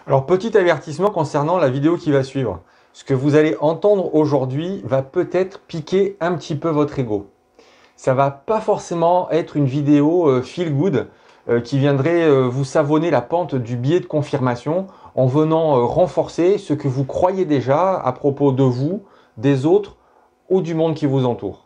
Alors, petit avertissement concernant la vidéo qui va suivre. Ce que vous allez entendre aujourd'hui va peut-être piquer un petit peu votre ego. Ça va pas forcément être une vidéo feel good qui viendrait vous savonner la pente du biais de confirmation en venant renforcer ce que vous croyez déjà à propos de vous, des autres ou du monde qui vous entoure.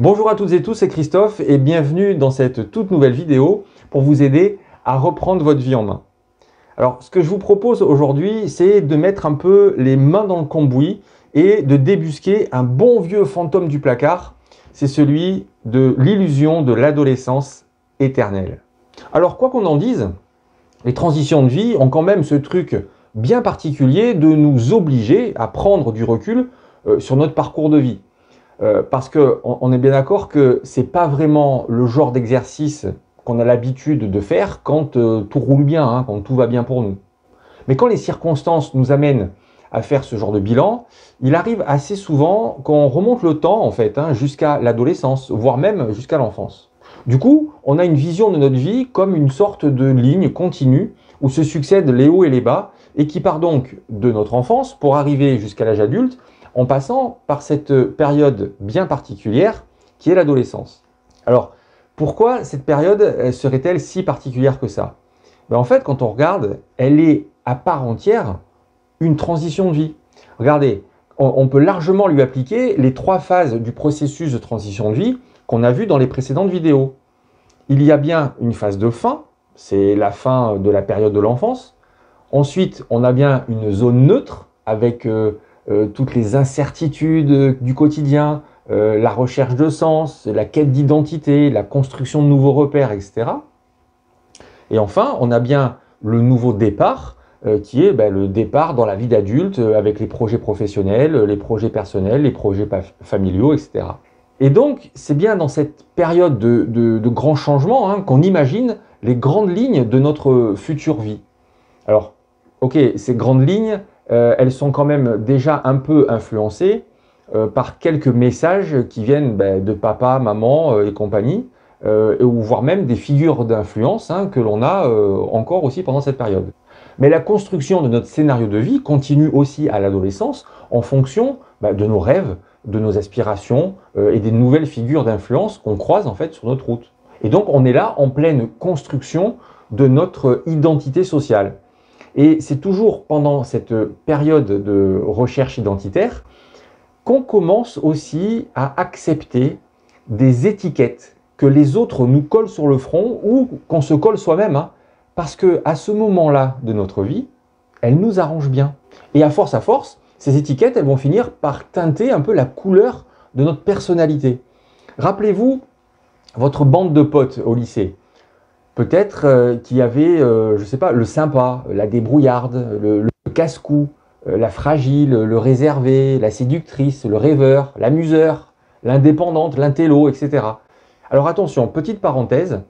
Bonjour à toutes et tous, c'est Christophe et bienvenue dans cette toute nouvelle vidéo pour vous aider à reprendre votre vie en main. Alors, ce que je vous propose aujourd'hui, c'est de mettre un peu les mains dans le cambouis et de débusquer un bon vieux fantôme du placard. C'est celui de l'illusion de l'adolescence éternelle. Alors, quoi qu'on en dise, les transitions de vie ont quand même ce truc bien particulier de nous obliger à prendre du recul sur notre parcours de vie. Parce qu'on est bien d'accord que ce n'est pas vraiment le genre d'exercice qu'on a l'habitude de faire quand tout roule bien, hein, quand tout va bien pour nous. Mais quand les circonstances nous amènent à faire ce genre de bilan, il arrive assez souvent qu'on remonte le temps en fait, hein, jusqu'à l'adolescence, voire même jusqu'à l'enfance. Du coup, on a une vision de notre vie comme une sorte de ligne continue où se succèdent les hauts et les bas et qui part donc de notre enfance pour arriver jusqu'à l'âge adulte en passant par cette période bien particulière qui est l'adolescence. Alors, pourquoi cette période serait-elle si particulière que ça? En fait, quand on regarde, elle est à part entière une transition de vie. Regardez, on peut largement lui appliquer les 3 phases du processus de transition de vie qu'on a vu dans les précédentes vidéos. Il y a bien une phase de fin, c'est la fin de la période de l'enfance. Ensuite, on a bien une zone neutre avec toutes les incertitudes du quotidien, la recherche de sens, la quête d'identité, la construction de nouveaux repères, etc. Et enfin, on a bien le nouveau départ, qui est le départ dans la vie d'adulte avec les projets professionnels, les projets personnels, les projets familiaux, etc. Et donc, c'est bien dans cette période de grands changements hein, qu'on imagine les grandes lignes de notre future vie. Alors, ok, ces grandes lignes, elles sont quand même déjà un peu influencées par quelques messages qui viennent de papa, maman et compagnie, ou voire même des figures d'influence hein, que l'on a encore aussi pendant cette période. Mais la construction de notre scénario de vie continue aussi à l'adolescence en fonction de nos rêves, de nos aspirations et des nouvelles figures d'influence qu'on croise en fait sur notre route. Et donc on est là en pleine construction de notre identité sociale. Et c'est toujours pendant cette période de recherche identitaire qu'on commence aussi à accepter des étiquettes que les autres nous collent sur le front ou qu'on se colle soi-même, hein, parce qu'à ce moment-là de notre vie, elles nous arrangent bien. Et à force, ces étiquettes, elles vont finir par teinter un peu la couleur de notre personnalité. Rappelez-vous votre bande de potes au lycée. Peut-être qu'il y avait, je ne sais pas, le sympa, la débrouillarde, le casse-cou, la fragile, le réservé, la séductrice, le rêveur, l'amuseur, l'indépendante, l'intello, etc. Alors attention, petite parenthèse,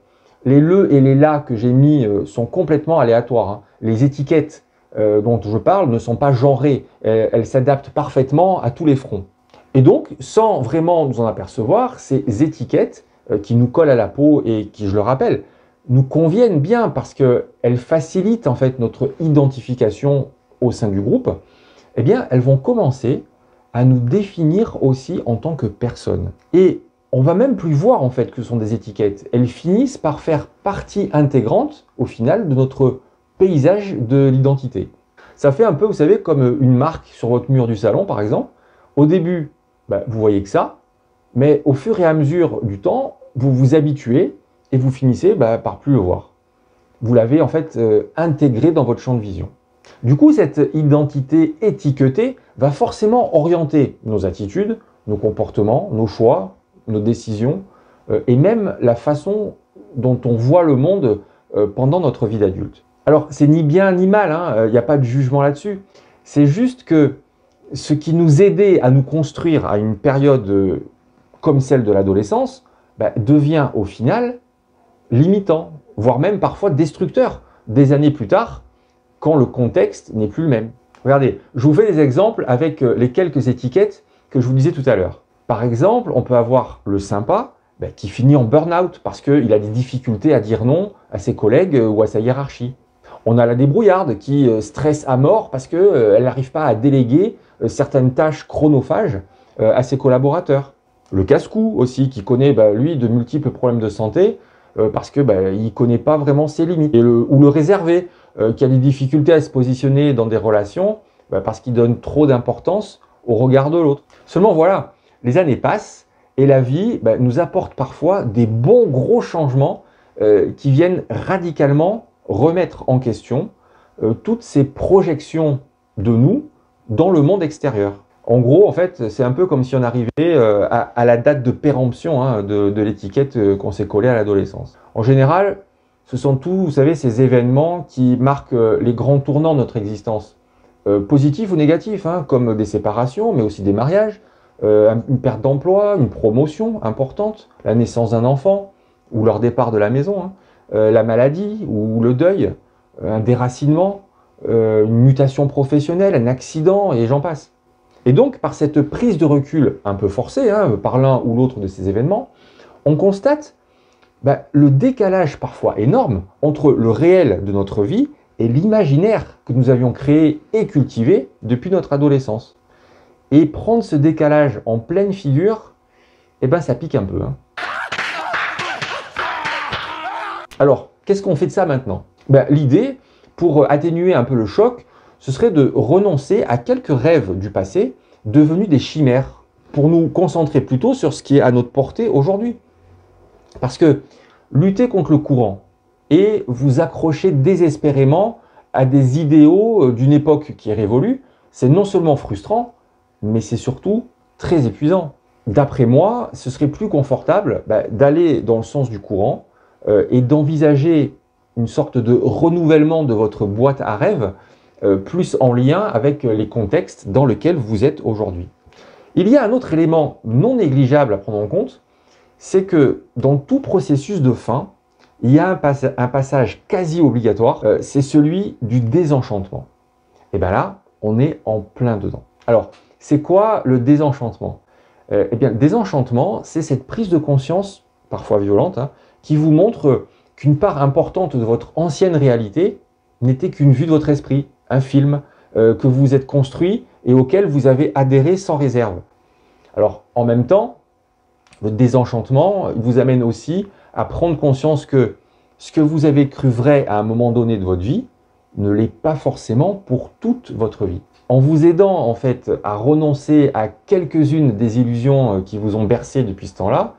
les le et les la que j'ai mis sont complètement aléatoires. Hein. Les étiquettes dont je parle ne sont pas genrées, elles s'adaptent parfaitement à tous les fronts. Et donc, sans vraiment nous en apercevoir, ces étiquettes qui nous collent à la peau et qui, je le rappelle, nous conviennent bien parce qu'elles facilitent en fait notre identification au sein du groupe, eh bien elles vont commencer à nous définir aussi en tant que personne. Et on va même plus voir en fait que ce sont des étiquettes. Elles finissent par faire partie intégrante au final de notre paysage de l'identité. Ça fait un peu, vous savez, comme une marque sur votre mur du salon par exemple. Au début, vous voyez que ça, mais au fur et à mesure du temps, vous vous habituez et vous finissez par plus le voir. Vous l'avez en fait intégré dans votre champ de vision. Du coup, cette identité étiquetée va forcément orienter nos attitudes, nos comportements, nos choix, nos décisions et même la façon dont on voit le monde pendant notre vie d'adulte. Alors, c'est ni bien ni mal, hein, il n'y a pas de jugement là-dessus. C'est juste que ce qui nous aidait à nous construire à une période comme celle de l'adolescence devient au final limitant, voire même parfois destructeur, des années plus tard, quand le contexte n'est plus le même. Regardez, je vous fais des exemples avec les quelques étiquettes que je vous disais tout à l'heure. Par exemple, on peut avoir le sympa, qui finit en burn-out parce qu'il a des difficultés à dire non à ses collègues ou à sa hiérarchie. On a la débrouillarde qui stresse à mort parce qu'elle n'arrive pas à déléguer certaines tâches chronophages à ses collaborateurs. Le casse-cou aussi, qui connaît, lui, de multiples problèmes de santé parce qu'il ne connaît pas vraiment ses limites. Ou le réservé, qui a des difficultés à se positionner dans des relations parce qu'il donne trop d'importance au regard de l'autre. Seulement voilà, les années passent et la vie nous apporte parfois des bons gros changements qui viennent radicalement remettre en question toutes ces projections de nous dans le monde extérieur. En gros, en fait, c'est un peu comme si on arrivait à la date de péremption de l'étiquette qu'on s'est collée à l'adolescence. En général, ce sont tous, vous savez, ces événements qui marquent les grands tournants de notre existence. Positifs ou négatifs, comme des séparations, mais aussi des mariages, une perte d'emploi, une promotion importante, la naissance d'un enfant, ou leur départ de la maison, la maladie ou le deuil, un déracinement, une mutation professionnelle, un accident, et j'en passe. Et donc, par cette prise de recul un peu forcée, par l'un ou l'autre de ces événements, on constate le décalage parfois énorme entre le réel de notre vie et l'imaginaire que nous avions créé et cultivé depuis notre adolescence. Et prendre ce décalage en pleine figure, ça pique un peu. Alors, qu'est-ce qu'on fait de ça maintenant? L'idée, pour atténuer un peu le choc, ce serait de renoncer à quelques rêves du passé devenus des chimères pour nous concentrer plutôt sur ce qui est à notre portée aujourd'hui. Parce que lutter contre le courant et vous accrocher désespérément à des idéaux d'une époque qui est révolue, c'est non seulement frustrant, mais c'est surtout très épuisant. D'après moi, ce serait plus confortable d'aller dans le sens du courant et d'envisager une sorte de renouvellement de votre boîte à rêves plus en lien avec les contextes dans lesquels vous êtes aujourd'hui. Il y a un autre élément non négligeable à prendre en compte, c'est que dans tout processus de fin, il y a un passage quasi obligatoire, c'est celui du désenchantement. Et là, on est en plein dedans. Alors, c'est quoi le désenchantement? Le désenchantement, c'est cette prise de conscience, parfois violente, qui vous montre qu'une part importante de votre ancienne réalité n'était qu'une vue de votre esprit, un film que vous vous êtes construit et auquel vous avez adhéré sans réserve. Alors, en même temps, le désenchantement vous amène aussi à prendre conscience que ce que vous avez cru vrai à un moment donné de votre vie ne l'est pas forcément pour toute votre vie. En vous aidant en fait à renoncer à quelques-unes des illusions qui vous ont bercé depuis ce temps-là,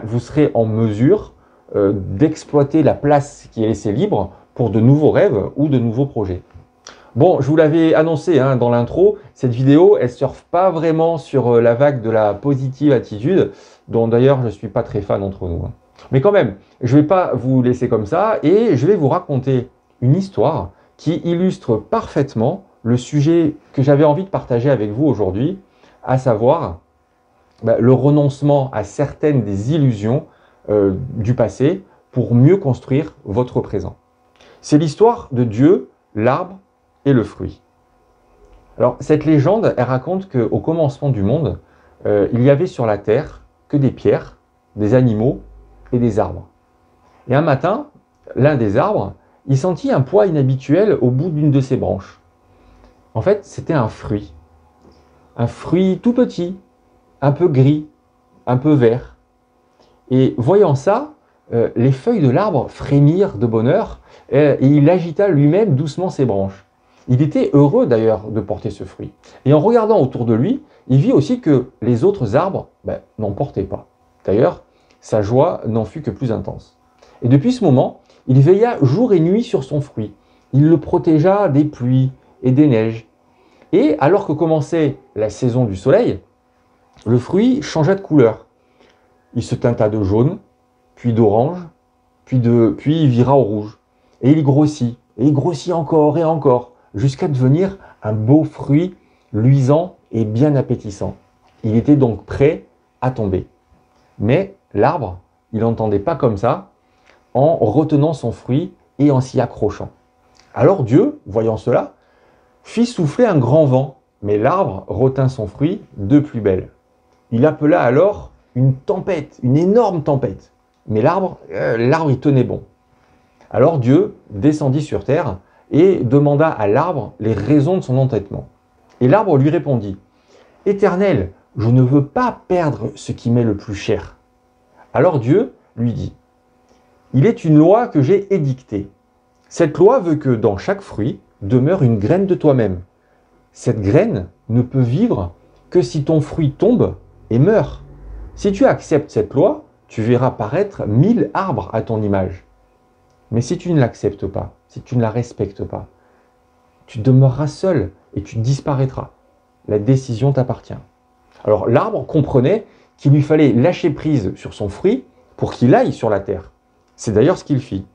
vous serez en mesure d'exploiter la place qui est laissée libre pour de nouveaux rêves ou de nouveaux projets. Bon, je vous l'avais annoncé dans l'intro, cette vidéo, elle ne surfe pas vraiment sur la vague de la positive attitude, dont d'ailleurs je ne suis pas très fan entre nous. Mais quand même, je ne vais pas vous laisser comme ça et je vais vous raconter une histoire qui illustre parfaitement le sujet que j'avais envie de partager avec vous aujourd'hui, à savoir le renoncement à certaines des illusions du passé pour mieux construire votre présent. C'est l'histoire de Dieu, l'arbre et le fruit. Alors, cette légende, elle raconte qu'au commencement du monde, il y avait sur la terre que des pierres, des animaux et des arbres. Et un matin, l'un des arbres, il sentit un poids inhabituel au bout d'une de ses branches. En fait, c'était un fruit. Un fruit tout petit, un peu gris, un peu vert. Et voyant ça, les feuilles de l'arbre frémirent de bonheur et il agita lui-même doucement ses branches. Il était heureux d'ailleurs de porter ce fruit. Et en regardant autour de lui, il vit aussi que les autres arbres n'en portaient pas. D'ailleurs, sa joie n'en fut que plus intense. Et depuis ce moment, il veilla jour et nuit sur son fruit. Il le protégea des pluies et des neiges. Et alors que commençait la saison du soleil, le fruit changea de couleur. Il se teinta de jaune, puis d'orange, puis il vira au rouge. Et il grossit, et il grossit encore et encore, jusqu'à devenir un beau fruit luisant et bien appétissant. Il était donc prêt à tomber. Mais l'arbre, il n'entendait pas comme ça, en retenant son fruit et en s'y accrochant. Alors Dieu, voyant cela, fit souffler un grand vent, mais l'arbre retint son fruit de plus belle. Il appela alors une tempête, une énorme tempête. Mais l'arbre, il tenait bon. Alors Dieu descendit sur terre et demanda à l'arbre les raisons de son entêtement. Et l'arbre lui répondit, « Éternel, je ne veux pas perdre ce qui m'est le plus cher. » Alors Dieu lui dit, « Il est une loi que j'ai édictée. Cette loi veut que dans chaque fruit demeure une graine de toi-même. Cette graine ne peut vivre que si ton fruit tombe et meurt. Si tu acceptes cette loi, tu verras paraître 1000 arbres à ton image. Mais si tu ne l'acceptes pas, si tu ne la respectes pas, tu demeureras seul et tu disparaîtras. La décision t'appartient. » Alors l'arbre comprenait qu'il lui fallait lâcher prise sur son fruit pour qu'il aille sur la terre. C'est d'ailleurs ce qu'il fit.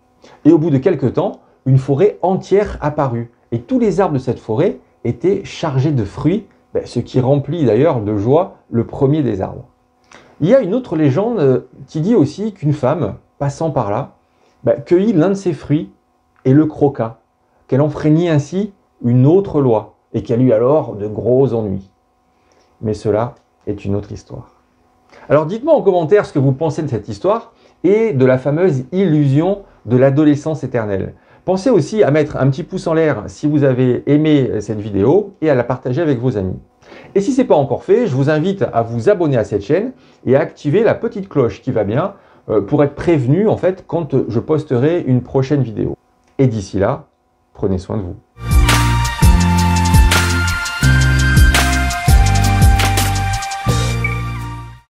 Et au bout de quelque temps, une forêt entière apparut. Et tous les arbres de cette forêt étaient chargés de fruits, ce qui remplit d'ailleurs de joie le premier des arbres. Il y a une autre légende qui dit aussi qu'une femme, passant par là, cueillit l'un de ses fruits et le croqua, qu'elle enfreignit ainsi une autre loi et qu'elle eut alors de gros ennuis. Mais cela est une autre histoire. Alors dites-moi en commentaire ce que vous pensez de cette histoire et de la fameuse illusion de l'adolescence éternelle. Pensez aussi à mettre un petit pouce en l'air si vous avez aimé cette vidéo et à la partager avec vos amis. Et si ce n'est pas encore fait, je vous invite à vous abonner à cette chaîne et à activer la petite cloche qui va bien pour être prévenu en fait quand je posterai une prochaine vidéo. Et d'ici là, prenez soin de vous.